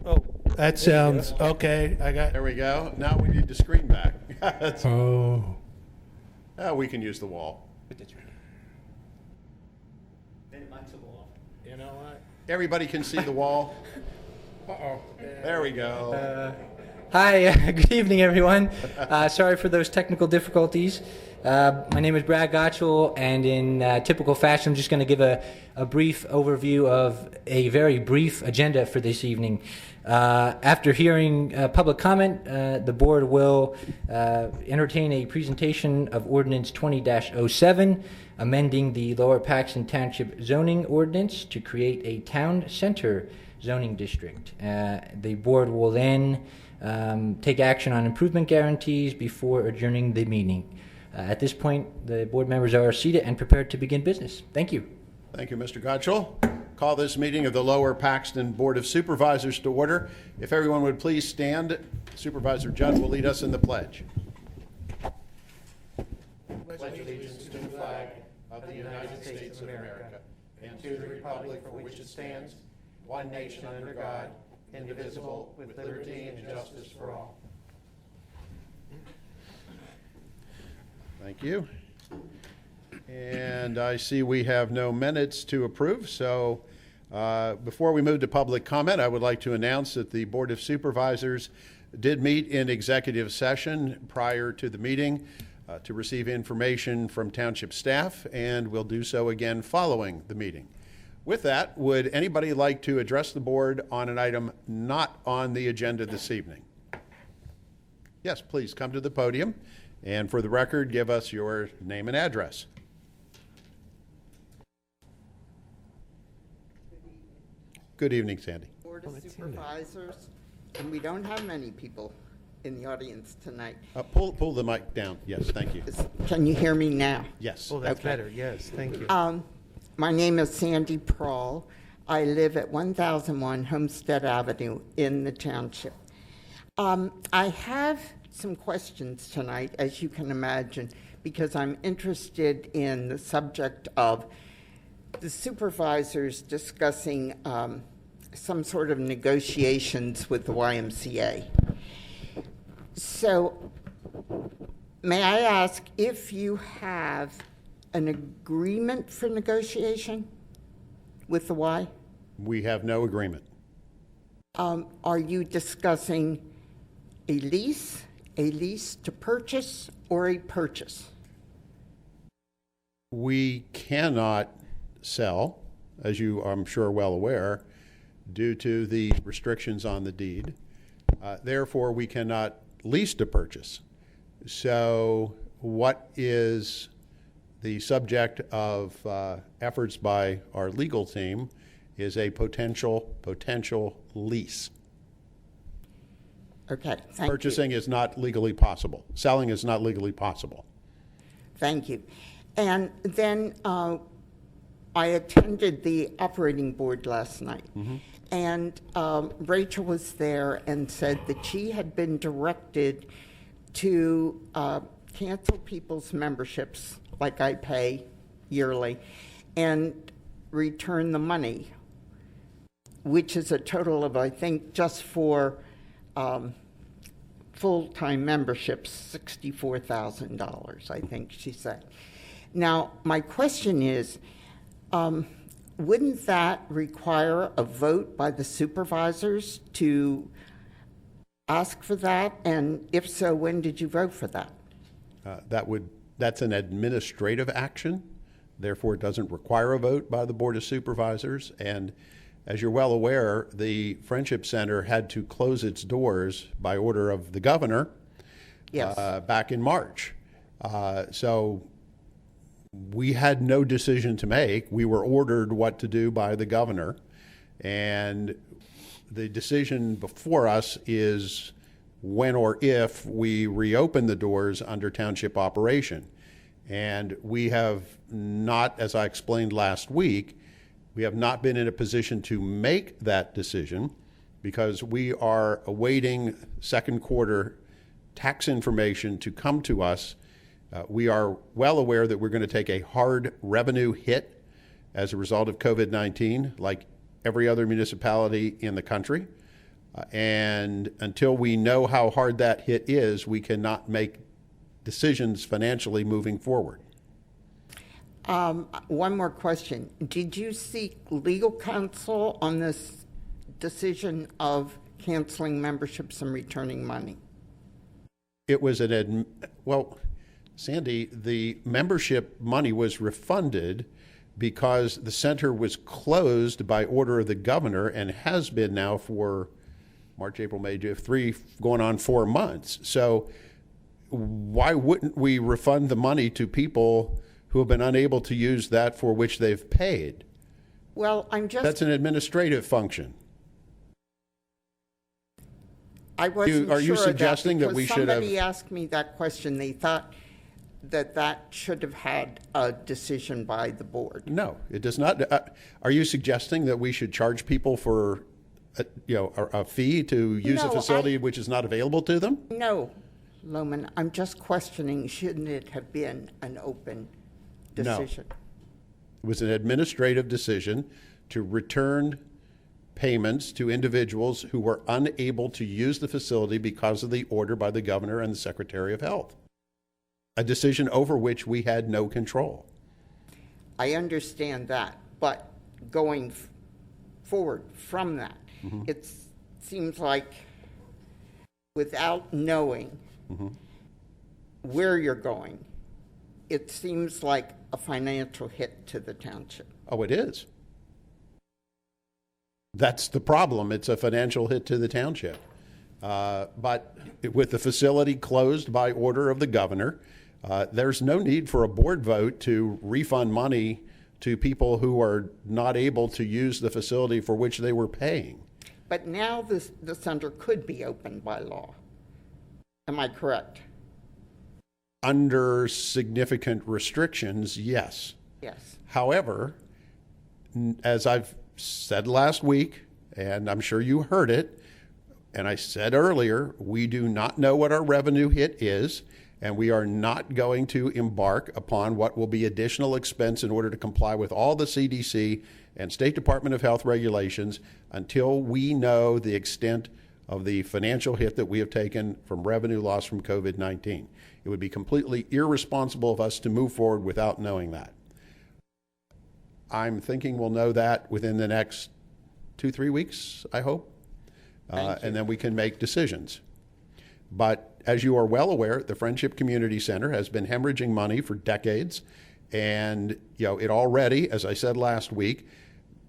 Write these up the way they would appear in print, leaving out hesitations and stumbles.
Oh, that sounds okay. There we go. Now we need the screen back. Oh. We can use the wall. You know what? Everybody can see the wall. Uh-oh. There we go. Hi, good evening, everyone. Sorry for those technical difficulties. My name is Brad Gottschall, and in typical fashion, I'm just going to give a brief overview of a very brief agenda for this evening. After hearing public comment, the board will entertain a presentation of Ordinance 20-07, amending the Lower Paxton Township zoning ordinance to create a town center zoning district. The board will then take action on improvement guarantees before adjourning the meeting. At this point, the board members are seated and prepared to begin business. Thank you. Thank you, Mr. Gottschall. Call this meeting of the Lower Paxton Board of Supervisors to order. If everyone would please stand, Supervisor Judd will lead us in the pledge. Pledge allegiance to the flag of the United States of America and to the republic for which it stands, one nation under God, indivisible, with liberty and justice for all. Thank you. And I see we have no minutes to approve, so before we move to public comment, I would like to announce that the Board of Supervisors did meet in executive session prior to the meeting to receive information from township staff, and will do so again following the meeting. With that, would anybody like to address the board on an item not on the agenda this evening? Yes, please come to the podium, and for the record, give us your name and address. Good evening, Sandy. Board of Supervisors, and we don't have many people in the audience tonight. Pull the mic down. Yes, thank you. Can you hear me now? Yes. Oh, that's Okay. better. Yes, thank you. My name is Sandy Prawl. I live at 1001 Homestead Avenue in the township. I have some questions tonight, as you can imagine, because I'm interested in the subject of the supervisors discussing some sort of negotiations with the YMCA. So, may I ask if you have an agreement for negotiation with the Y? We have no agreement. Are you discussing a lease to purchase, or a purchase? We cannot sell, as you I'm sure well aware, due to the restrictions on the deed. Therefore, we cannot lease to purchase. So what is the subject of efforts by our legal team is a potential lease. Okay, thank Purchasing is not legally possible. Selling is not legally possible. Thank you. And then I attended the operating board last night, and Rachel was there and said that she had been directed to cancel people's memberships, like I pay yearly, and return the money, which is a total of, I think, just for full-time memberships, $64,000, I think she said. Now, my question is, wouldn't that require a vote by the supervisors to ask for that? And if so, when did you vote for that? That's an administrative action. Therefore, it doesn't require a vote by the Board of Supervisors. And as you're well aware, the Friendship Center had to close its doors by order of the governor back in March. So we had no decision to make. We were ordered what to do by the governor. And the decision before us is when or if we reopen the doors under township operation. And we have not, as I explained last week, we have not been in a position to make that decision because we are awaiting second quarter tax information to come to us We are well aware that we're going to take a hard revenue hit as a result of COVID-19, like every other municipality in the country. And until we know how hard that hit is, we cannot make decisions financially moving forward. One more question. Did you seek legal counsel on this decision of canceling memberships and returning money? It was well, Sandy, the membership money was refunded because the center was closed by order of the governor and has been now for March, April, May, June, 3 going on 4 months. So why wouldn't we refund the money to people who have been unable to use that for which they've paid? Well, That's an administrative function. I wasn't Are you sure suggesting that because we should have? Somebody asked me that question. They thought that should have had a decision by the board. No, it does not. Are you suggesting that we should charge people for a fee to use a facility which is not available to them? No, Loman, I'm just questioning, shouldn't it have been an open decision? No. It was an administrative decision to return payments to individuals who were unable to use the facility because of the order by the governor and the Secretary of Health. A decision over which we had no control. I understand that, but going forward from that, it seems like without knowing where you're going, it seems like a financial hit to the township. Oh, it is. That's the problem. It's a financial hit to the township. But with the facility closed by order of the governor, there's no need for a board vote to refund money to people who are not able to use the facility for which they were paying. But now the center could be opened by law. Am I correct? Under significant restrictions, yes. Yes. However, as I've said last week, and I'm sure you heard it, and I said earlier, we do not know what our revenue hit is, and we are not going to embark upon what will be additional expense in order to comply with all the CDC and State Department of Health regulations until we know the extent of the financial hit that we have taken from revenue loss from COVID-19. It would be completely irresponsible of us to move forward without knowing that. I'm thinking we'll know that within the next 2-3 weeks, I hope, and then we can make decisions. But as you are well aware, the Friendship Community Center has been hemorrhaging money for decades, and it already, as I said last week,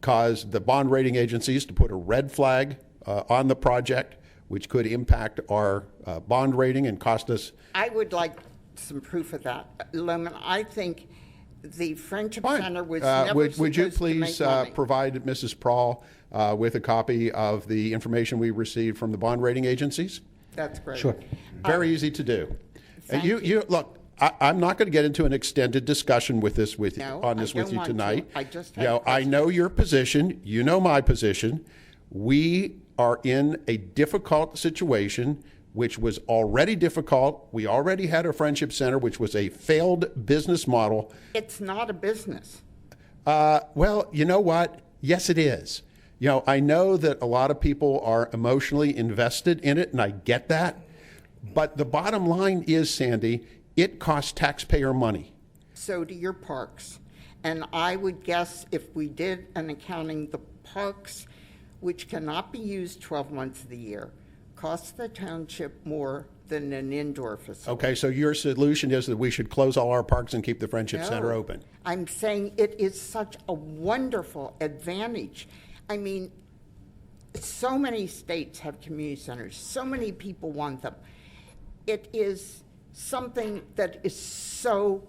caused the bond rating agencies to put a red flag on the project, which could impact our bond rating and cost us. I would like some proof of that. Loman, I think the Friendship Center was never would you supposed to make please money. provide Mrs. Prawl with a copy of the information we received from the bond rating agencies? That's great. Sure. Very easy to do. And Thank you look. I'm not going to get into an extended discussion with this with No, on this I with don't you want to. tonight. I just had a I know your position. You know my position. We are in a difficult situation, which was already difficult. We already had a Friendship Center, which was a failed business model. It's not a business. Well, you know what? Yes, it is. I know that a lot of people are emotionally invested in it, and I get that. But the bottom line is, Sandy, it costs taxpayer money. So do your parks. And I would guess if we did an accounting, the parks, which cannot be used 12 months of the year, cost the township more than an indoor facility. Okay, so your solution is that we should close all our parks and keep the Friendship Center No. open. I'm saying it is such a wonderful advantage. I mean, so many states have community centers. So many people want them. It is something that is so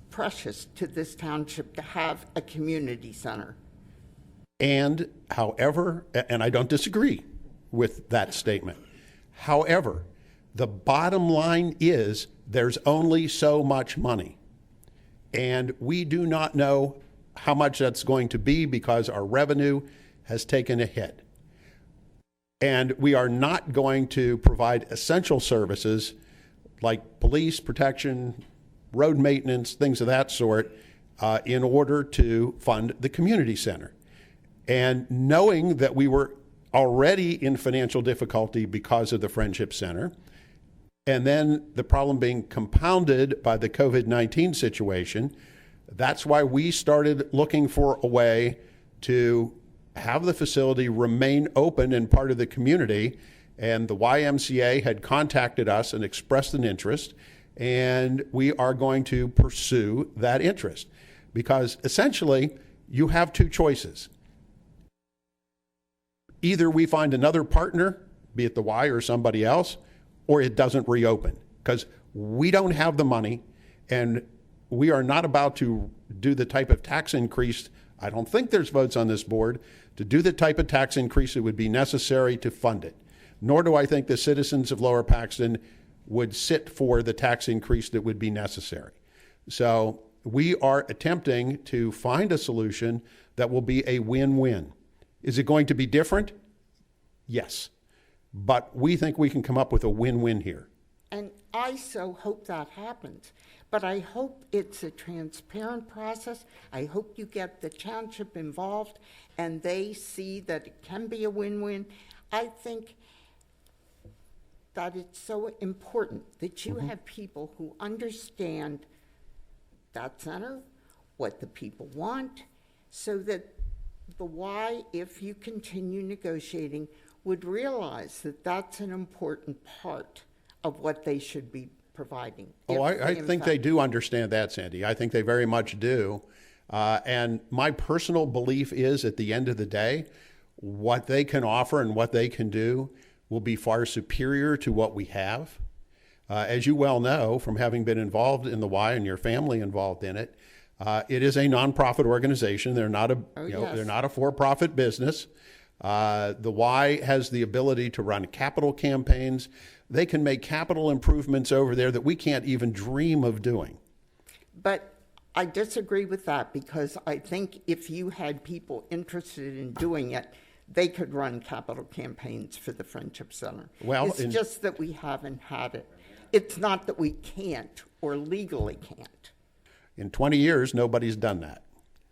precious to this township to have a community center. And however, and I don't disagree with that statement. However, the bottom line is there's only so much money. And we do not know how much that's going to be because our revenue has taken a hit. And we are not going to provide essential services like police protection, road maintenance, things of that sort, in order to fund the community center. And knowing that we were already in financial difficulty because of the Friendship Center, and then the problem being compounded by the COVID-19 situation, that's why we started looking for a way to have the facility remain open and part of the community. And the YMCA had contacted us and expressed an interest, and we are going to pursue that interest. Because essentially, you have two choices. Either we find another partner, be it the Y or somebody else, or it doesn't reopen. Because we don't have the money, and we are not about to do the type of tax increase. I don't think there's votes on this board to do the type of tax increase that would be necessary to fund it. Nor do I think the citizens of Lower Paxton would sit for the tax increase that would be necessary. So we are attempting to find a solution that will be a win-win. Is it going to be different? Yes. But we think we can come up with a win-win here. And I so hope that happens. But I hope it's a transparent process. I hope you get the township involved and they see that it can be a win-win. I think that it's so important that you have people who understand that center, what the people want, so that the Y, if you continue negotiating, would realize that that's an important part of what they should be providing. Oh, I think they do understand that, Sandy. I think they very much do. And my personal belief is, at the end of the day, what they can offer and what they can do will be far superior to what we have. As you well know, from having been involved in the Y and your family involved in it, it is a nonprofit organization. They're not a they're not a for-profit business. The Y has the ability to run capital campaigns. They can make capital improvements over there that we can't even dream of doing. But I disagree with that, because I think if you had people interested in doing it, they could run capital campaigns for the Friendship Center. Well, it's just that we haven't had it. It's not that we can't or legally can't. In 20 years, nobody's done that.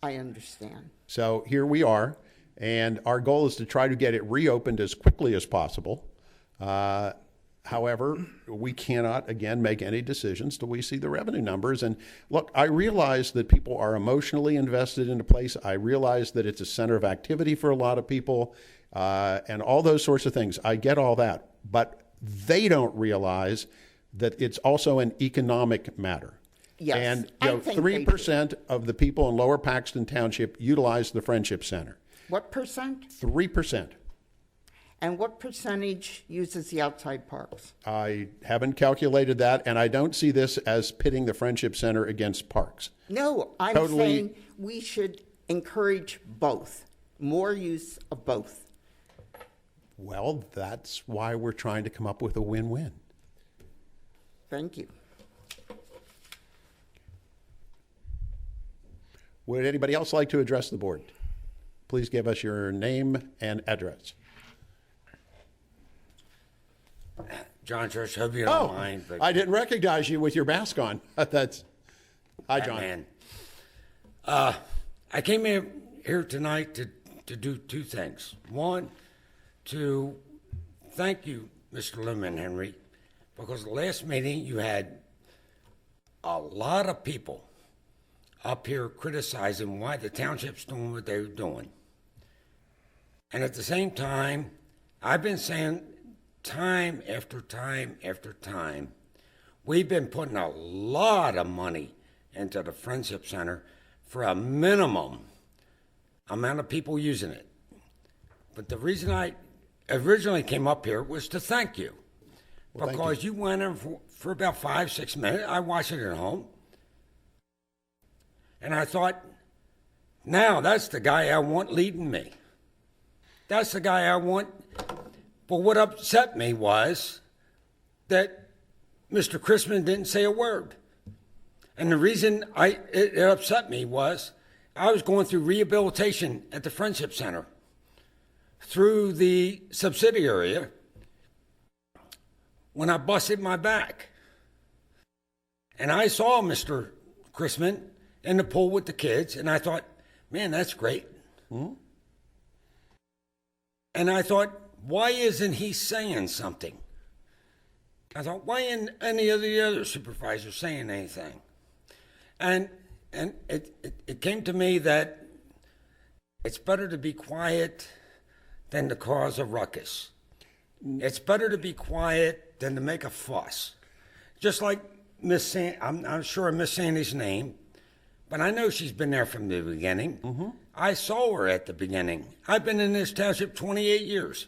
I understand. So here we are, and our goal is to try to get it reopened as quickly as possible. However, we cannot, again, make any decisions till we see the revenue numbers. And look, I realize that people are emotionally invested in a place. I realize that it's a center of activity for a lot of people, and all those sorts of things. I get all that. But they don't realize that it's also an economic matter. Yes, and I think 3% of the people in Lower Paxton Township utilize the Friendship Center. What percent? 3%. And what percentage uses the outside parks? I haven't calculated that, and I don't see this as pitting the Friendship Center against parks. No, I'm saying we should encourage both, more use of both. Well, that's why we're trying to come up with a win-win. Thank you. Would anybody else like to address the board? Please give us your name and address. John Church, hope you don't mind. But I didn't recognize you with your mask on. That's hi, John. Batman. I came here tonight to do two things. One, to thank you, Mr. Lumen Henry, because the last meeting you had a lot of people up here criticizing why the township's doing what they're doing. And at the same time, I've been saying time after time after time, we've been putting a lot of money into the Friendship Center for a minimum amount of people using it. But the reason I originally came up here was to thank you. Well, because thank you. You went in for about 5-6 minutes. I watched it at home. And I thought, now that's the guy I want leading me. That's the guy I want. But what upset me was that Mr. Chrisman didn't say a word. And the reason it upset me was I was going through rehabilitation at the Friendship Center through the subsidiary when I busted my back. And I saw Mr. Chrisman in the pool with the kids, and I thought, man, that's great. And I thought, why isn't he saying something? I thought, why isn't any of the other supervisors saying anything? And it came to me that it's better to be quiet than to cause a ruckus. It's better to be quiet than to make a fuss. Just like I'm not sure of Miss Sandy's name, but I know she's been there from the beginning. I saw her at the beginning. I've been in this township 28 years.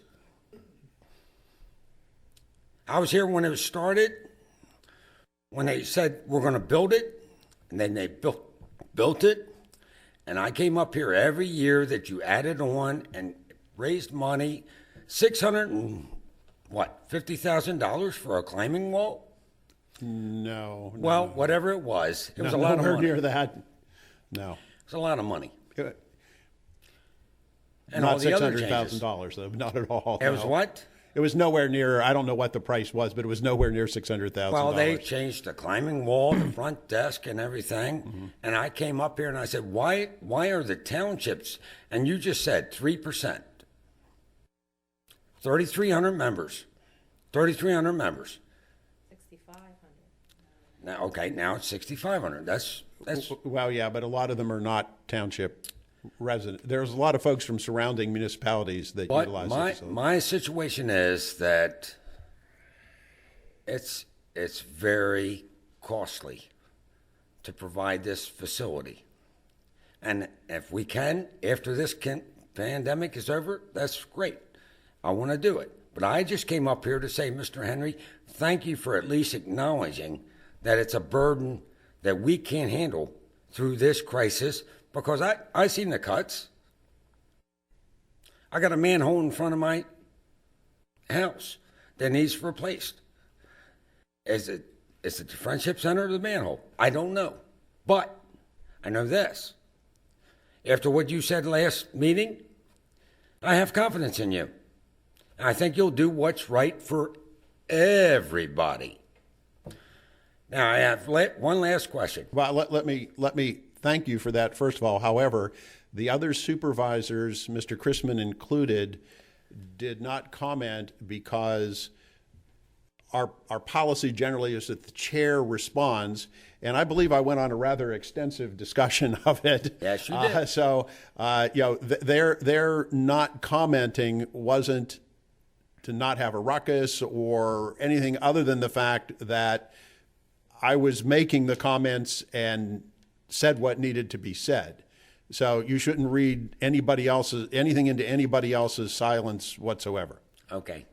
I was here when it was started, when they said we're going to build it, and then they built it. And I came up here every year that you added on and raised money, $50,000 for a climbing wall. No. Well, whatever it was a lot of nowhere money. near that. No. It was a lot of money. Good. And Not all the other changes. $600,000 though. Not at all. It was no. what? It was nowhere near. I don't know what the price was, but it was nowhere near $600,000. Well, they changed the climbing wall, the front desk, and everything. And I came up here and I said, "Why are the townships?" And you just said 3%, 3,300 members, 3,300 members. 6,500. Now it's 6,500. That's Well, yeah, but a lot of them are not township resident. There's a lot of folks from surrounding municipalities that But utilize the facility. my situation is that it's very costly to provide this facility. And if we can, after this pandemic is over, that's great. I want to do it. But I just came up here to say, Mr. Henry, thank you for at least acknowledging that it's a burden that we can't handle through this crisis, because I seen the cuts. I got a manhole in front of my house that needs replaced. Is it the Friendship Center or the manhole? I don't know. But I know this. After what you said last meeting, I have confidence in you. And I think you'll do what's right for everybody. Now, I have one last question. Well, let me thank you for that, first of all. However, the other supervisors, Mr. Chrisman included, did not comment because our policy generally is that the chair responds, and I believe I went on a rather extensive discussion of it. Yes, you did. Their not commenting wasn't to not have a ruckus or anything other than the fact that I was making the comments and said what needed to be said. So you shouldn't read anything into anybody else's silence whatsoever. Okay.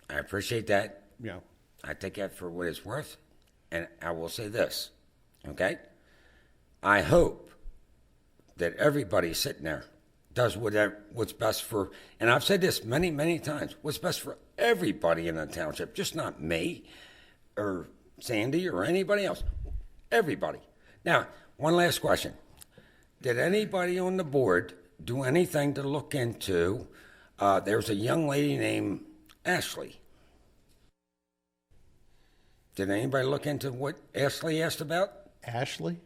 I appreciate that. Yeah. I take that for what it's worth. And I will say this, okay? I hope that everybody sitting there does what's best for, and I've said this many, many times, what's best for everybody in the township, just not me or Sandy or anybody else. Everybody. Now, one last question. Did anybody on the board do anything to look into, there's a young lady named Ashley. Did anybody look into what Ashley asked about? Ashley?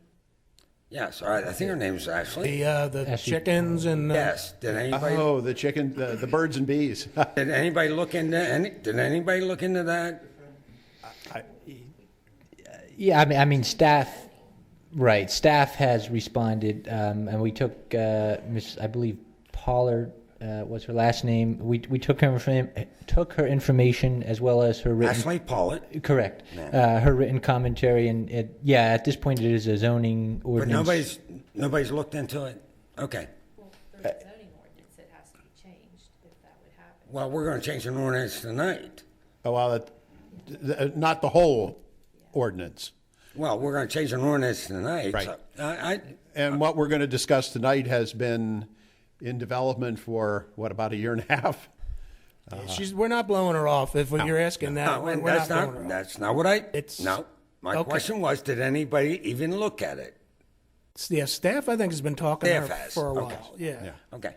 Yes, I think her name's Ashley. The chickens and Yes. Did anybody? Oh, the chicken, the birds and bees. Did anybody look into Did anybody look into that? Yeah, I mean, staff, right? Staff has responded, and we took Miss, I believe Pollard, what's her last name? We took her information as well as her written. Ashley Pollitt. Correct. Her written commentary, and at this point it is a zoning But ordinance. nobody's looked into it. Okay. Well, there's a zoning ordinance that has to be changed if that would happen. Well, we're going to change an ordinance tonight. Oh, well, not the whole ordinance. Well, we're going to change an ordinance tonight. Right. So And what we're going to discuss tonight has been in development for, about a year and a half? we're not blowing her off. If you're asking that, No, we're and not blowing her off. that's not what I. It's- No, my okay. question was, did anybody even look at it? Yeah, staff I think has been talking to her Staff has, for a okay. while. Yeah. Okay.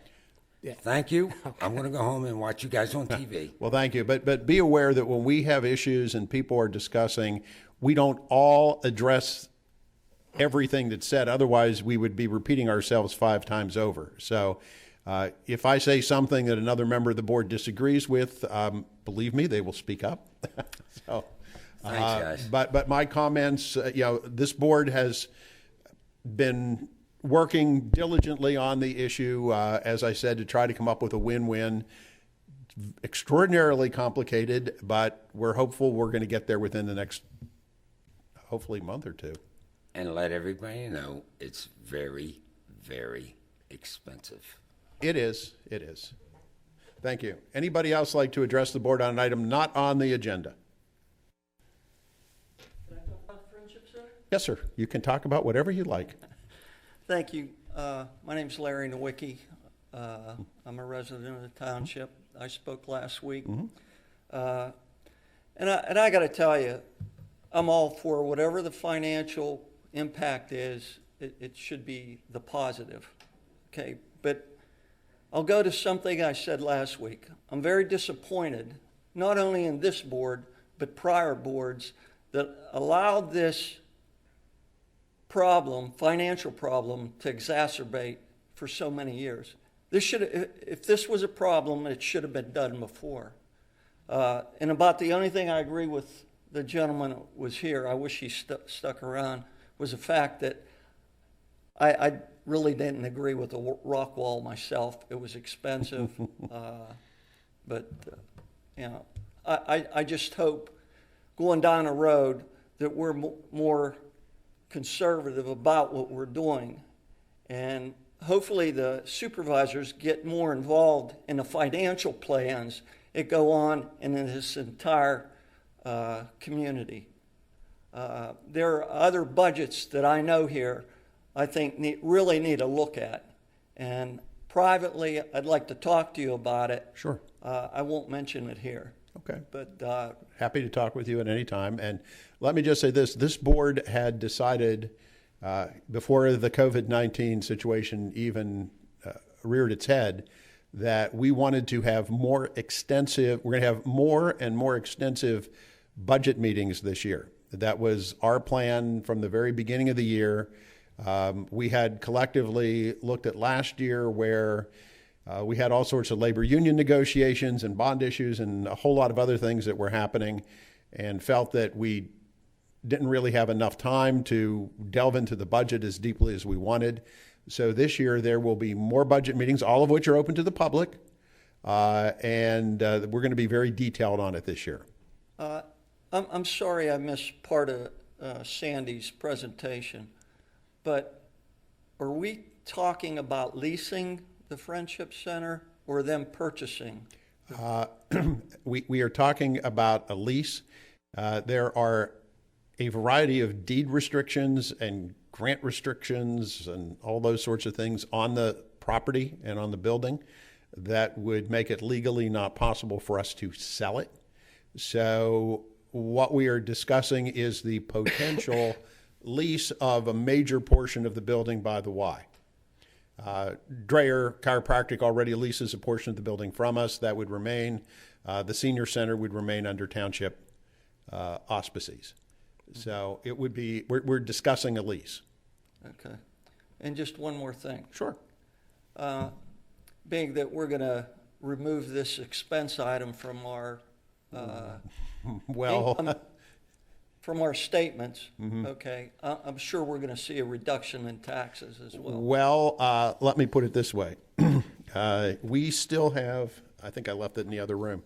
Yeah. Thank you. I'm going to go home and watch you guys on TV. Well, thank you. But be aware that when we have issues and people are discussing, we don't all address everything that's said. Otherwise, we would be repeating ourselves 5 times over. So if I say something that another member of the board disagrees with, believe me, they will speak up. So, Thanks, guys. but my comments, this board has been working diligently on the issue, as I said, to try to come up with a win-win. Extraordinarily complicated, but we're hopeful we're going to get there within the next, hopefully, month or 2. And let everybody know it's very, very expensive. It is. It is. Thank you. Anybody else like to address the board on an item not on the agenda? Can I talk about friendship, sir? Yes, sir. You can talk about whatever you like. Thank you. My name's Larry Nowicki. I'm a resident of the township. I spoke last week. And I got to tell you, I'm all for whatever the financial impact is, it should be the positive. Okay, but I'll go to something I said last week. I'm very disappointed, not only in this board, but prior boards that allowed this problem, financial problem, to exacerbate for so many years. If this was a problem, it should have been done before. And about the only thing I agree with the gentleman who was here, I wish he stuck around, was the fact that I really didn't agree with the rock wall myself. It was expensive, but I just hope going down a road that we're more conservative about what we're doing, and hopefully the supervisors get more involved in the financial plans that go on in this entire community. There are other budgets that I know here I think really need a look at. And privately, I'd like to talk to you about it. Sure. I won't mention it here. Okay. But Happy to talk with you at any time. And let me just say this board had decided before the COVID-19 situation even reared its head that we wanted to have we're going to have more and more extensive budget meetings this year. That was our plan from the very beginning of the year. We had collectively looked at last year where we had all sorts of labor union negotiations and bond issues and a whole lot of other things that were happening, and felt that we didn't really have enough time to delve into the budget as deeply as we wanted. So this year there will be more budget meetings, all of which are open to the public, and we're going to be very detailed on it this year. I'm sorry I missed part of Sandy's presentation, but are we talking about leasing the Friendship Center or them purchasing? We are talking about a lease. There are a variety of deed restrictions and grant restrictions and all those sorts of things on the property and on the building that would make it legally not possible for us to sell it. So what we are discussing is the potential lease of a major portion of the building by the Y. Dreyer Chiropractic already leases a portion of the building from us. That would remain. The senior center would remain under township auspices. So it would be, we're discussing a lease. Okay. And just one more thing. Sure. Being that we're going to remove this expense item from our from our statements, okay, I'm sure we're going to see a reduction in taxes as well. Well, let me put it this way. We still have, I think I left it in the other room.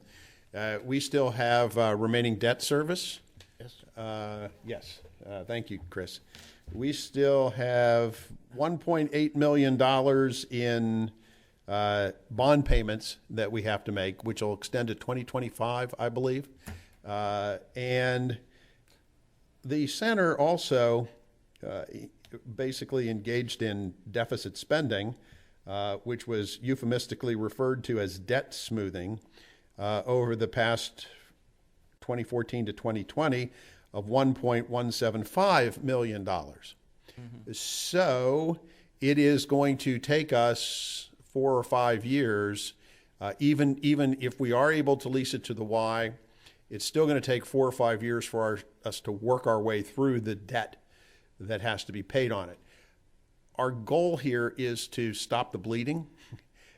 We still have remaining debt service. Yes. Yes. Thank you, Chris. We still have $1.8 million in bond payments that we have to make, which will extend to 2025, I believe. And the center also basically engaged in deficit spending, which was euphemistically referred to as debt smoothing, over the past 2014 to 2020 of $1.175 million. So it is going to take us 4 or 5 years, even if we are able to lease it to the Y it's still going to take 4 or 5 years for us to work our way through the debt that has to be paid on it. Our goal here is to stop the bleeding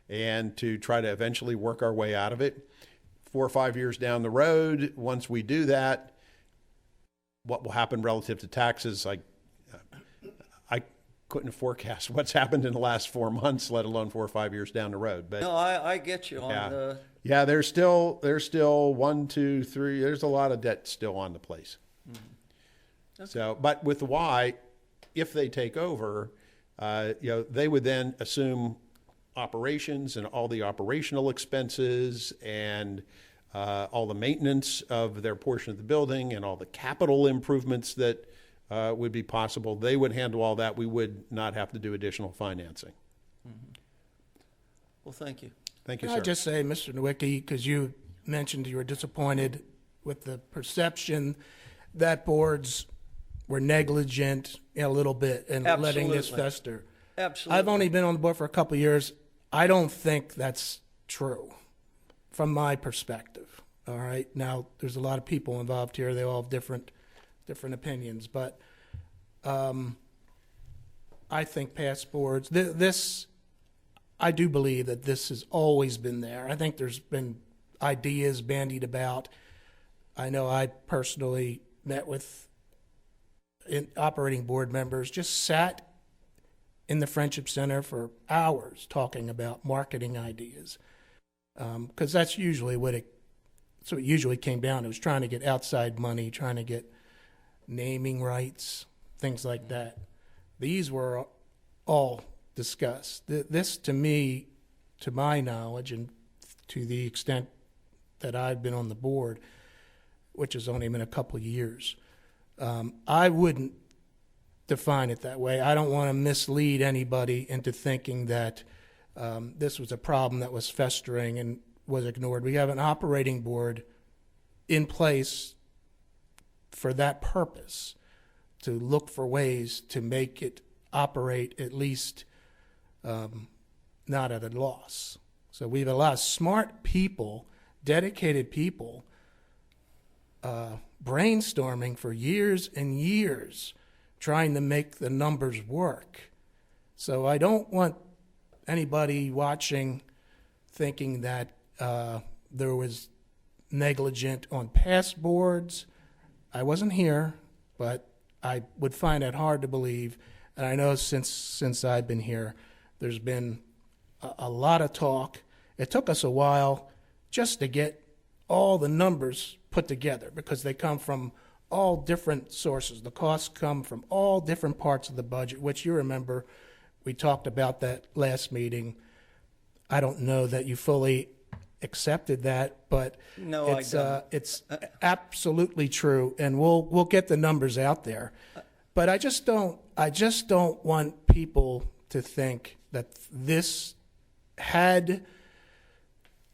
and to try to eventually work our way out of it. 4 or 5 years down the road, once we do that, what will happen relative to taxes, I couldn't forecast what's happened in the last 4 months, let alone 4 or 5 years down the road. But No, I get you on yeah, the, yeah, there's still 1, 2, 3. There's a lot of debt still on the place. So, but with the Y, if they take over, they would then assume operations and all the operational expenses and all the maintenance of their portion of the building and all the capital improvements that would be possible. They would handle all that. We would not have to do additional financing. well, thank you. Thank you, Can sir. I just say, Mr. Nowicki, because you mentioned you were disappointed with the perception that boards were negligent a little bit in letting this Absolutely. fester. Absolutely. I've only been on the board for a couple of years. I don't think that's true from my perspective. All right. Now, there's a lot of people involved here. They all have different opinions, but I think past boards, I do believe that this has always been there. I think there's been ideas bandied about. I know I personally met with operating board members, just sat in the Friendship Center for hours talking about marketing ideas, because that's usually what it usually came down to, was trying to get outside money, trying to get naming rights, things like that. These were all discussed. This, to me, to my knowledge, and to the extent that I've been on the board, which has only been a couple of years, I wouldn't define it that way. I don't want to mislead anybody into thinking that this was a problem that was festering and was ignored. We have an operating board in place for that purpose, to look for ways to make it operate at least not at a loss. So we have a lot of smart people, dedicated people, brainstorming for years and years, trying to make the numbers work. So I don't want anybody watching thinking that there was negligent on past boards. I wasn't here, but I would find it hard to believe. And I know since I've been here, there's been a lot of talk. It took us a while just to get all the numbers put together, because they come from all different sources. The costs come from all different parts of the budget, which you remember we talked about that last meeting. I don't know that you fully accepted that, but No, I don't. It's absolutely true, and we'll get the numbers out there. But I just don't want people to think that this, had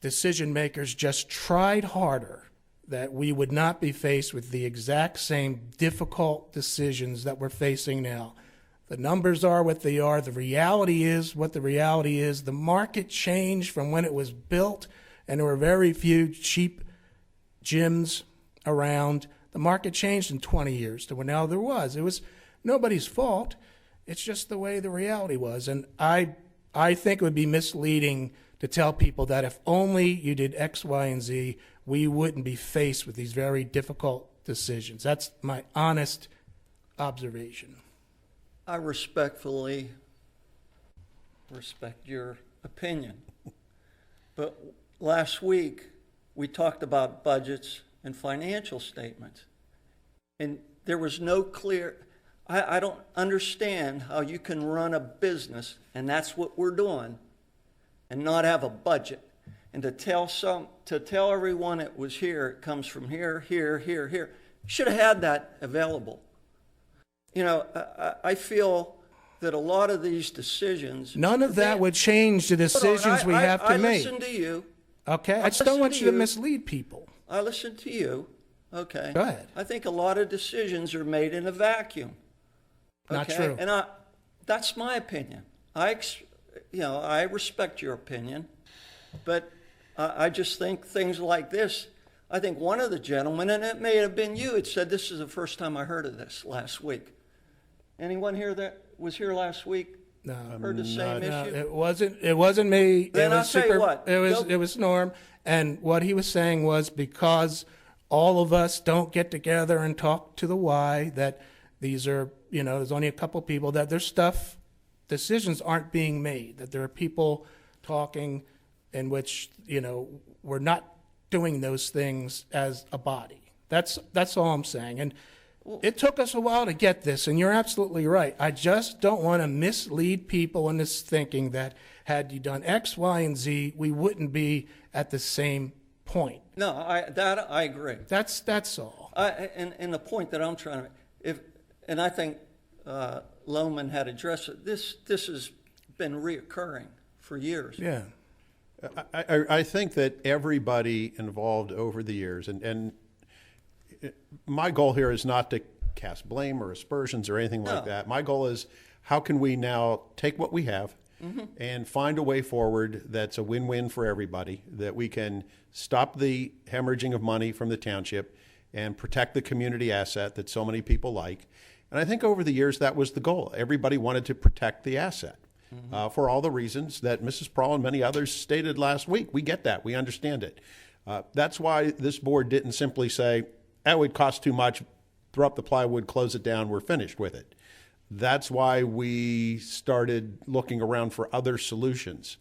decision makers just tried harder, that we would not be faced with the exact same difficult decisions that we're facing now. The numbers are what they are. The reality is what the reality is. The market changed from when it was built, and there were very few cheap gyms around. The market changed in 20 years to when now there was. It was nobody's fault. It's just the way the reality was. And I think it would be misleading to tell people that if only you did X, Y, and Z, we wouldn't be faced with these very difficult decisions. That's my honest observation. I respectfully respect your opinion. But last week, we talked about budgets and financial statements. And there was no clear, I don't understand how you can run a business, and that's what we're doing, and not have a budget. And to tell everyone it was here, it comes from here, here, here, here. Should have had that available. You know, I feel that a lot of these decisions. None of that would change the decisions we have to I make. listen to you. Okay? I just don't want you to mislead people. I listen to you. Okay. Go ahead. I think a lot of decisions are made in a vacuum. Not Okay? true. And that's my opinion. I respect your opinion, but I just think things like this, I think one of the gentlemen, and it may have been you, had said this is the first time I heard of this last week. Anyone here that was here last week No. heard the same No, issue? it wasn't me. Then it I'll was tell you what, it was Norm. And what he was saying was because all of us don't get together and talk to the why, that these are, there's only a couple people, that there's decisions aren't being made, that there are people talking in which, we're not doing those things as a body. That's all I'm saying. And it took us a while to get this, and you're absolutely right. I just don't want to mislead people in this thinking that had you done X, Y, and Z, we wouldn't be at the same point. No, I agree. That's all. And the point that I'm trying to, and I think Lohman had addressed it. This has been reoccurring for years. Yeah. I think that everybody involved over the years, and my goal here is not to cast blame or aspersions or anything like No. that. My goal is how can we now take what we have and find a way forward that's a win-win for everybody, that we can stop the hemorrhaging of money from the township and protect the community asset that so many people like. And I think over the years that was the goal. Everybody wanted to protect the asset. For all the reasons that Mrs. Prawl and many others stated last week. We get that. We understand it. That's why this board didn't simply say, that would cost too much, throw up the plywood, close it down, we're finished with it. That's why we started looking around for other solutions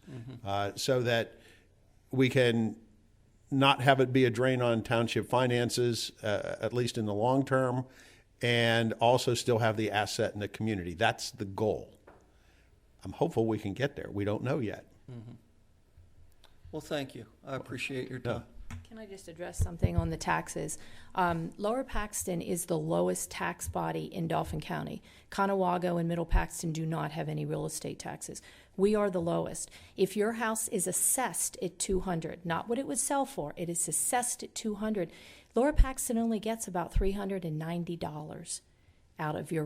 so that we can not have it be a drain on township finances, at least in the long term, and also still have the asset in the community. That's the goal. I'm hopeful we can get there. We don't know yet. Well, thank you. I appreciate your time. Can I just address something on the taxes? Lower Paxton is the lowest tax body in Dauphin County. Conewago and Middle Paxton do not have any real estate taxes. We are the lowest. If your house is assessed at $200, not what it would sell for, it is assessed at $200. Lower Paxton only gets about $390 out of your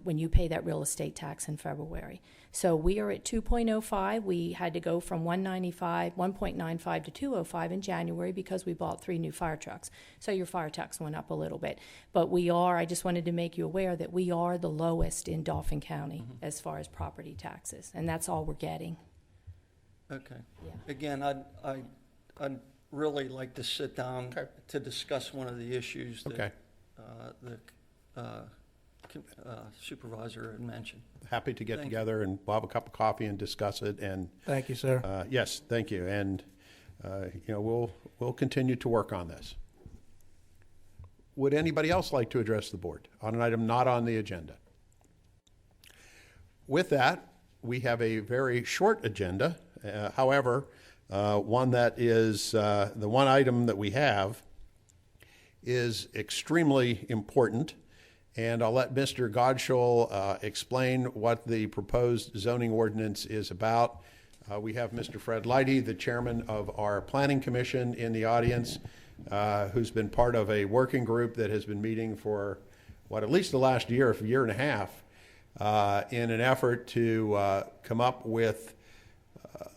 when you pay that real estate tax in February. So we are at 2.05. We had to go from 1.95 to 205 in January because we bought 3 new fire trucks. So your fire tax went up a little bit. But I just wanted to make you aware that we are the lowest in Dauphin County as far as property taxes, and that's all we're getting. Okay. Yeah. Again, I'd really like to sit down to discuss one of the issues that the supervisor had mentioned. Happy to get Thank together and we'll have a cup of coffee and discuss it. And Thank you, sir. yes, thank you. And we'll continue to work on this. Would anybody else like to address the board on an item not on the agenda? With that, we have a very short agenda. However, one that is the one item that we have is extremely important. And I'll let Mr. Godshall explain what the proposed zoning ordinance is about. We have Mr. Fred Leidy, the chairman of our planning commission, in the audience, who's been part of a working group that has been meeting for, at least the last year and a half, in an effort to come up with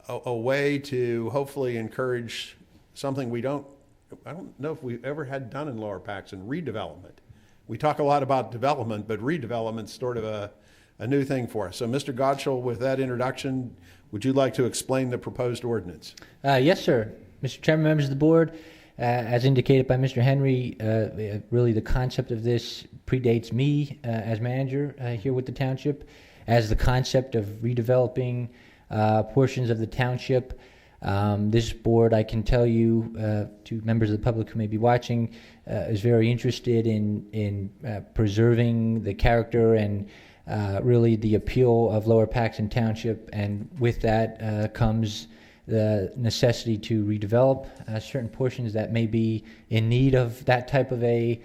a way to hopefully encourage something I don't know if we've ever had done in Lower Paxton, redevelopment. We talk a lot about development, but redevelopment's sort of a new thing for us. So, Mr. Godshall, with that introduction, would you like to explain the proposed ordinance? Yes, sir. Mr. Chairman, members of the board, as indicated by Mr. Henry, really the concept of this predates me as manager here with the township, as the concept of redeveloping portions of the township. This board, I can tell you, to members of the public who may be watching, is very interested in preserving the character and really the appeal of Lower Paxton Township, and with that comes the necessity to redevelop certain portions that may be in need of that type of a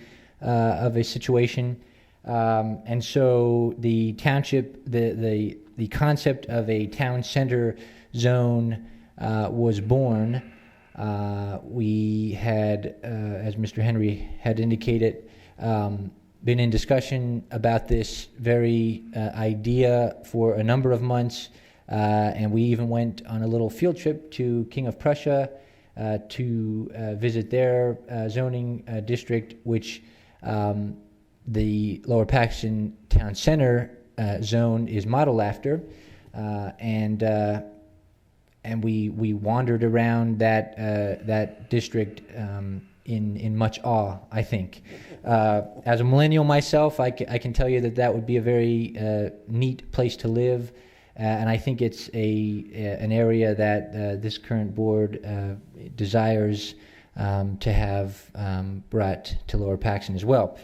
situation. And so the township, the concept of a town center zone was born. We had, as Mr. Henry had indicated, been in discussion about this very idea for a number of months, and we even went on a little field trip to King of Prussia to visit their zoning district, which the Lower Paxton Town Center zone is modeled after, and we wandered around that district in much awe, I think. As a millennial myself, I can tell you that would be a very neat place to live, and I think it's an area that this current board desires to have brought to Lower Paxton as well.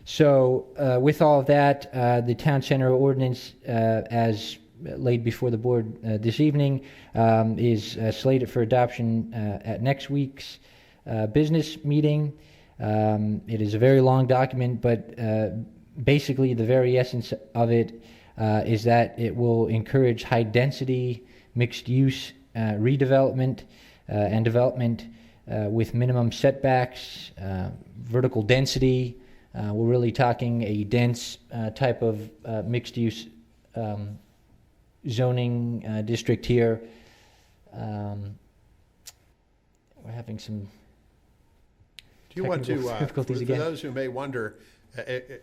So with all of that, the Town Center ordinance, as laid before the board this evening, is slated for adoption at next week's business meeting. It is a very long document, but basically the very essence of it is that it will encourage high-density, mixed-use redevelopment and development with minimum setbacks, vertical density. We're really talking a dense type of mixed-use zoning district here. We're having some Do you want to, difficulties for again. those who may wonder,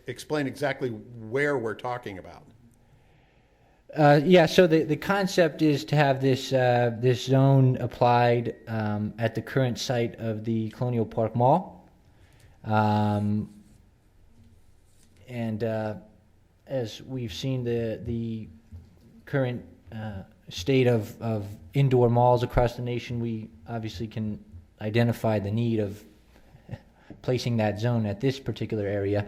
explain exactly where we're talking about? Yeah, so the concept is to have this zone applied at the current site of the Colonial Park Mall. And as we've seen the current state of indoor malls across the nation, we obviously can identify the need of placing that zone at this particular area.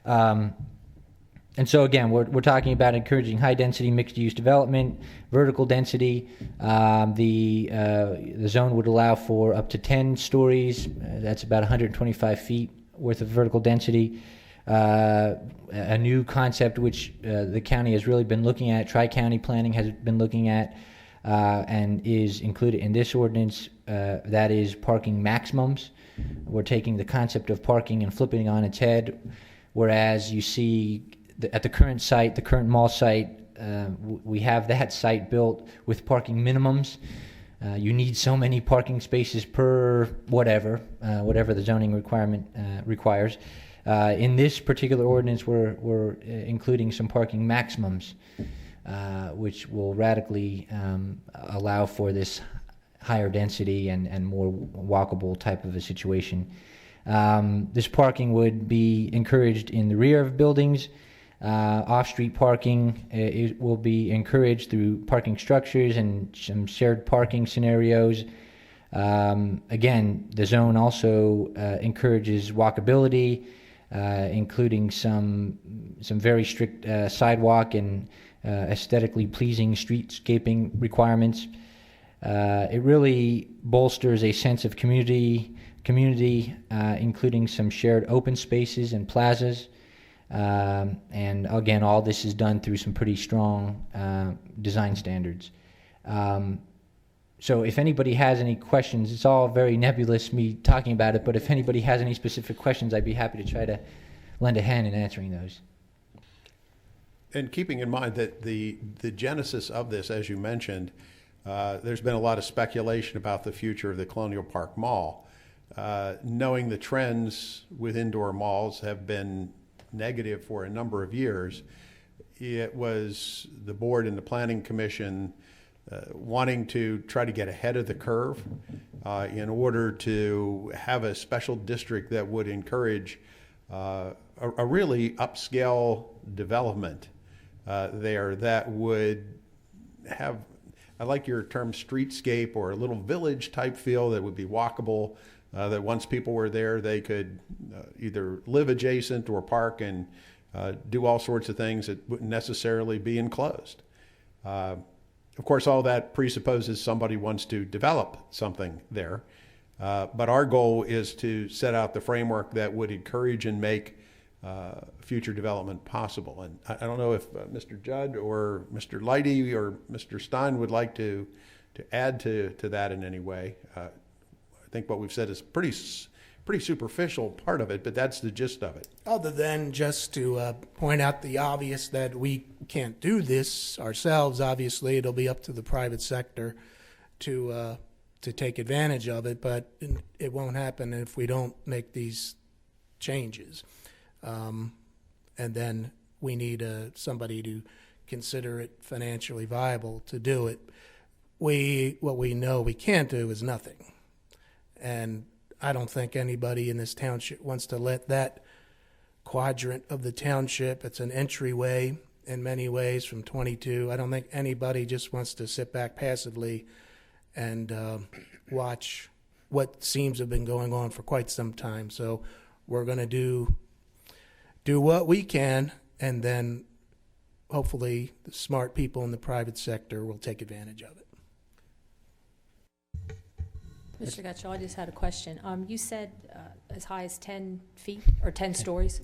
And so again, we're talking about encouraging high-density mixed-use development, vertical density. The zone would allow for up to 10 stories. That's about 125 feet worth of vertical density. A new concept which the county has really been looking at, Tri-County Planning has been looking at, and is included in this ordinance, that is parking maximums. We're taking the concept of parking and flipping it on its head, whereas you see at the current site, the current mall site, we have that site built with parking minimums. You need so many parking spaces per whatever the zoning requirement requires. In this particular ordinance, we're including some parking maximums, which will radically allow for this higher density and more walkable type of a situation. This parking would be encouraged in the rear of buildings. Off-street parking it will be encouraged through parking structures and some shared parking scenarios. Again, the zone also encourages walkability, including some very strict sidewalk and aesthetically pleasing streetscaping requirements. It really bolsters a sense of community, including some shared open spaces and plazas. And again, all this is done through some pretty strong design standards. So if anybody has any questions, it's all very nebulous, me talking about it, but if anybody has any specific questions, I'd be happy to try to lend a hand in answering those. And keeping in mind that the genesis of this, as you mentioned, there's been a lot of speculation about the future of the Colonial Park Mall. Knowing the trends with indoor malls have been negative for a number of years, it was the board and the planning commission wanting to try to get ahead of the curve in order to have a special district that would encourage a really upscale development there that would have, I like your term, streetscape or a little village type feel that would be walkable, that once people were there they could either live adjacent or park and do all sorts of things that wouldn't necessarily be enclosed. Of course, all that presupposes somebody wants to develop something there. But our goal is to set out the framework that would encourage and make future development possible. And I don't know if Mr. Judd or Mr. Leidy or Mr. Stein would like to add to that in any way. I think what we've said is pretty superficial part of it, but that's the gist of it. Other than just to point out the obvious that we can't do this ourselves, obviously it'll be up to the private sector to to take advantage of it, but it won't happen if we don't make these changes. And then we need somebody to consider it financially viable to do it. What we know we can't do is nothing. And I don't think anybody in this township wants to let that quadrant of the township, it's an entryway in many ways from 22. I don't think anybody just wants to sit back passively and watch what seems to have been going on for quite some time. So we're going to do what we can, and then hopefully the smart people in the private sector will take advantage of it. Mr. Gutschall, I just had a question. You said as high as 10 feet or 10 stories.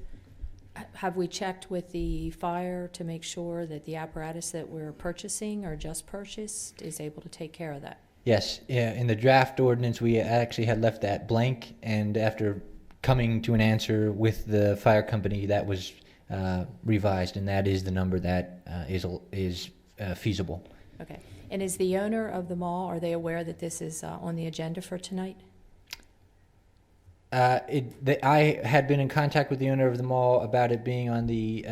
Have we checked with the fire to make sure that the apparatus that we're purchasing or just purchased is able to take care of that? Yes, yeah, in the draft ordinance, we actually had left that blank, and after coming to an answer with the fire company, that was revised, and that is the number that is feasible. Okay. And is the owner of the mall, are they aware that this is on the agenda for tonight? I had been in contact with the owner of the mall about it being on the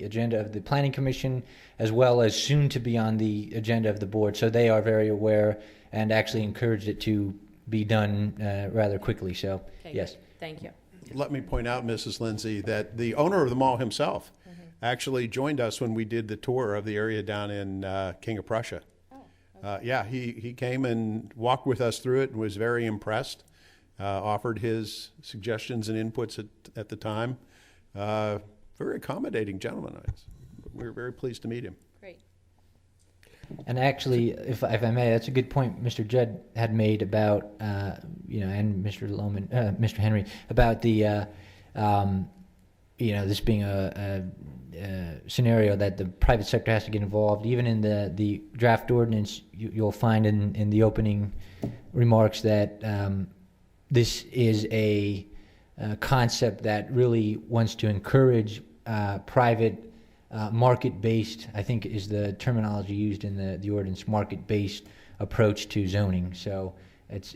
agenda of the Planning Commission, as well as soon to be on the agenda of the board. So they are very aware and actually encouraged it to be done rather quickly. So, Okay, yes. good. Thank you. Let me point out, Mrs. Lindsay, that the owner of the mall himself actually joined us when we did the tour of the area down in King of Prussia. Yeah, he came and walked with us through it and was very impressed. Offered his suggestions and inputs at the time. Very accommodating gentleman. We were very pleased to meet him. Great. And actually, if I may, that's a good point Mr. Judd had made about, and Mr. Lohman, Mr. Henry, about the, this being a scenario that the private sector has to get involved. Even in the draft ordinance, you'll find in the opening remarks that this is a concept that really wants to encourage private market-based, I think is the terminology used in the ordinance, market-based approach to zoning. So it's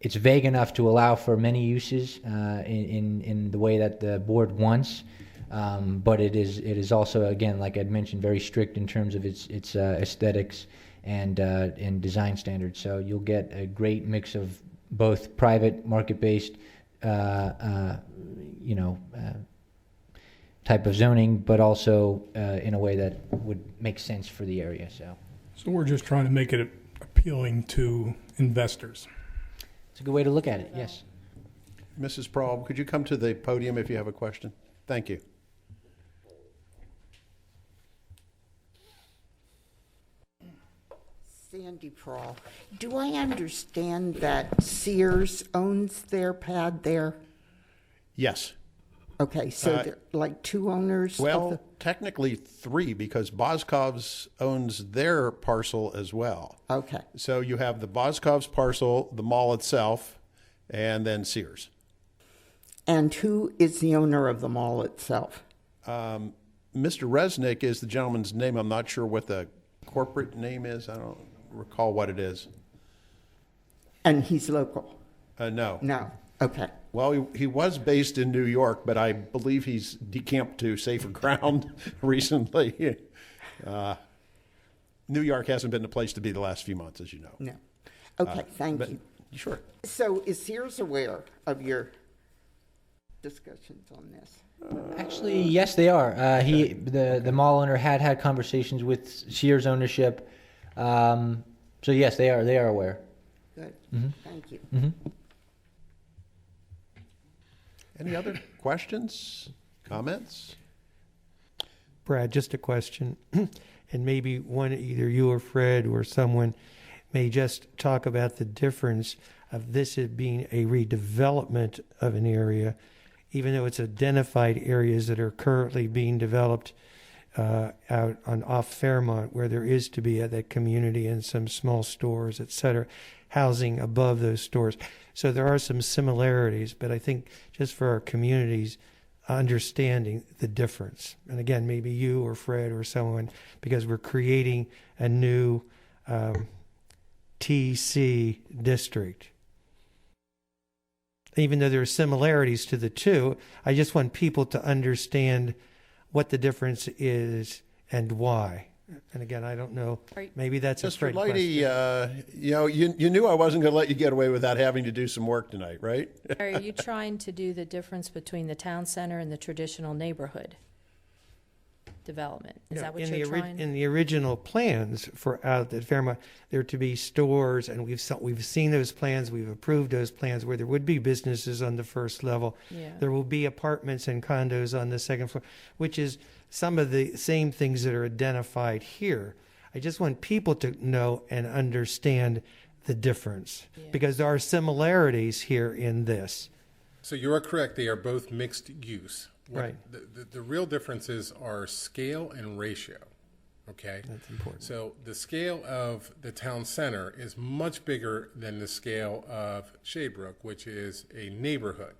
vague enough to allow for many uses in the way that the board wants, but it is also, again, like I'd mentioned, very strict in terms of its aesthetics and design standards. So you'll get a great mix of both private market-based, type of zoning, but also in a way that would make sense for the area. So we're just trying to make it appealing to investors. it's a good way to look at it. Yes. Mrs. Prahl, could you come to the podium if you have a question? Thank you. Sandy Prahl, do I understand that Sears owns their pad there? Yes. Okay, so there are like two owners? Well, technically three, because Boscov's owns their parcel as well. Okay. So you have the Boscov's parcel, the mall itself, and then Sears. And who is the owner of the mall itself? Mr. Resnick is the gentleman's name. I'm not sure what the corporate name is. I don't recall what it is. And he's local? No. No. Okay. Well, he was based in New York, but I believe he's decamped to safer ground recently. New York hasn't been the place to be the last few months, as you know. No. Okay, thank but, you. Sure. So is Sears aware of your discussions on this? Actually, yes, they are. The mall owner had conversations with Sears ownership. So yes, they are aware. Good. Thank you. Any other questions, comments? Brad, just a question, and maybe either you or Fred or someone may just talk about the difference of this as being a redevelopment of an area, even though it's identified areas that are currently being developed out on off Fairmont, where there is to be that community and some small stores, et cetera, housing above those stores. So there are some similarities, but I think just for our communities, understanding the difference. And again, maybe you or Fred or someone, because we're creating a new TC district. Even though there are similarities to the two, I just want people to understand what the difference is and why. And again, I don't know, maybe that's a Mr. straight Leidy, question. you knew I wasn't going to let you get away without having to do some work tonight, right? Are you trying to do the difference between the town center and the traditional neighborhood development? Is that what you're trying? In the original plans for out at Fairmont, there to be stores, and we've seen those plans, we've approved those plans where there would be businesses on the first level. Yeah. There will be apartments and condos on the second floor, which is some of the same things that are identified here. I just want people to know and understand the difference because there are similarities here in this. So you are correct. They are both mixed use. Right. The real differences are scale and ratio. Okay. That's important. So the scale of the town center is much bigger than the scale of Shadebrook, which is a neighborhood.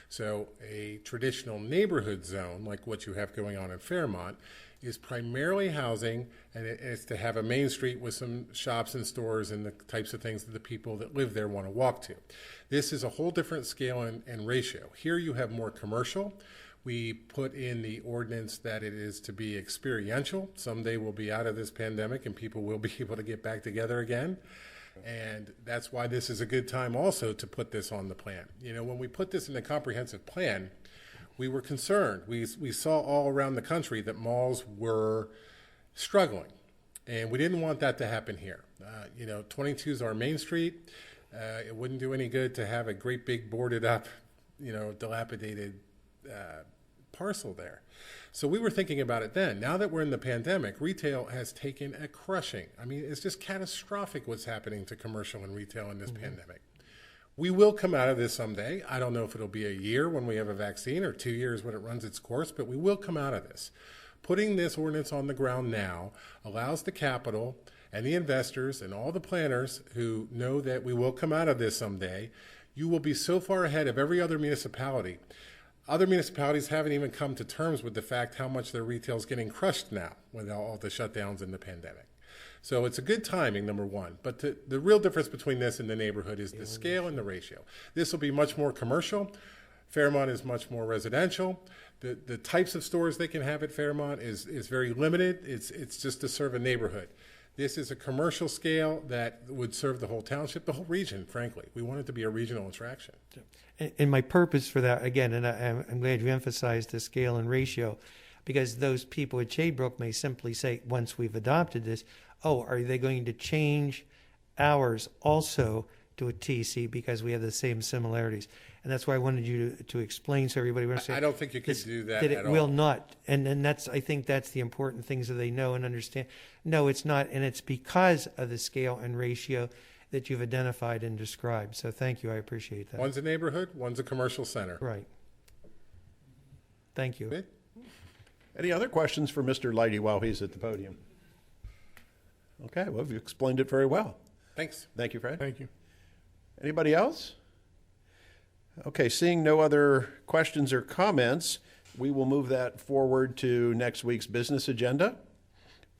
So a traditional neighborhood zone, like what you have going on in Fairmont, is primarily housing, and it's to have a main street with some shops and stores and the types of things that the people that live there want to walk to. This is a whole different scale and ratio. Here you have more commercial. We put in the ordinance that it is to be experiential. Someday we'll be out of this pandemic and people will be able to get back together again. And that's why this is a good time also to put this on the plan. You know, when we put this in the comprehensive plan, we were concerned. We saw all around the country that malls were struggling, and we didn't want that to happen here. 22 is our main street. It wouldn't do any good to have a great big boarded up, dilapidated parcel there. So we were thinking about it then. Now that we're in the pandemic, retail has taken a crushing. I mean, it's just catastrophic what's happening to commercial and retail in this pandemic. We will come out of this someday. I don't know if it'll be a year when we have a vaccine or 2 years when it runs its course, but we will come out of this. Putting this ordinance on the ground now allows the capital and the investors and all the planners who know that we will come out of this someday. You will be so far ahead of every other municipality. Other municipalities haven't even come to terms with the fact how much their retail is getting crushed now with all the shutdowns in the pandemic. So it's a good timing, number one. But the real difference between this and the neighborhood is the scale and the ratio. This will be much more commercial. Fairmont is much more residential. The types of stores they can have at Fairmont is very limited. It's just to serve a neighborhood. This is a commercial scale that would serve the whole township, the whole region, frankly. We want it to be a regional attraction. And my purpose for that, again, and I'm glad you emphasized the scale and ratio, because those people at Shadebrook may simply say, once we've adopted this, oh, are they going to change ours also to a TC because we have the same similarities? And that's why I wanted you to explain so everybody understands. I don't think you could do that That at it will all. not. And that's, I think that's the important things that they know and understand. No, it's not. And it's because of the scale and ratio that you've identified and described. So thank you. I appreciate that. One's a neighborhood, one's a commercial center. Right. Thank you. Good. Any other questions for Mr. Leidy while he's at the podium? Okay, well, you explained it very well. Thanks. Thank you, Fred. Thank you. Anybody else? Okay, seeing no other questions or comments, we will move that forward to next week's business agenda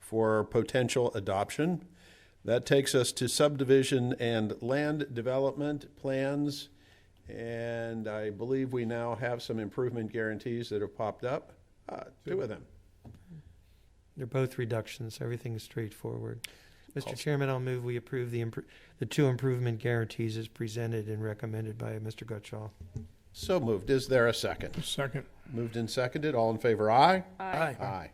for potential adoption. That takes us to subdivision and land development plans, and I believe we now have some improvement guarantees that have popped up. Two of them. They're both reductions. Everything is straightforward. Mr. Chairman, I'll move we approve the two improvement guarantees as presented and recommended by Mr. Gutschall. So moved. Is there a second? Second. Moved and seconded. All in favor, aye? Aye. Aye.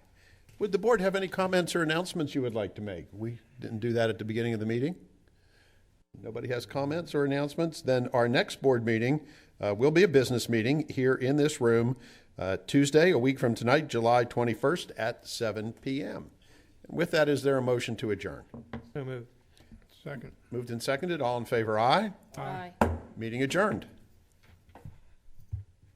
Would the board have any comments or announcements you would like to make? We didn't do that at the beginning of the meeting. Nobody has comments or announcements? Then our next board meeting will be a business meeting here in this room Tuesday, a week from tonight, July 21st at 7 p.m. And with that, is there a motion to adjourn? So moved. Second. Moved and seconded. All in favor, aye? Aye. Meeting adjourned.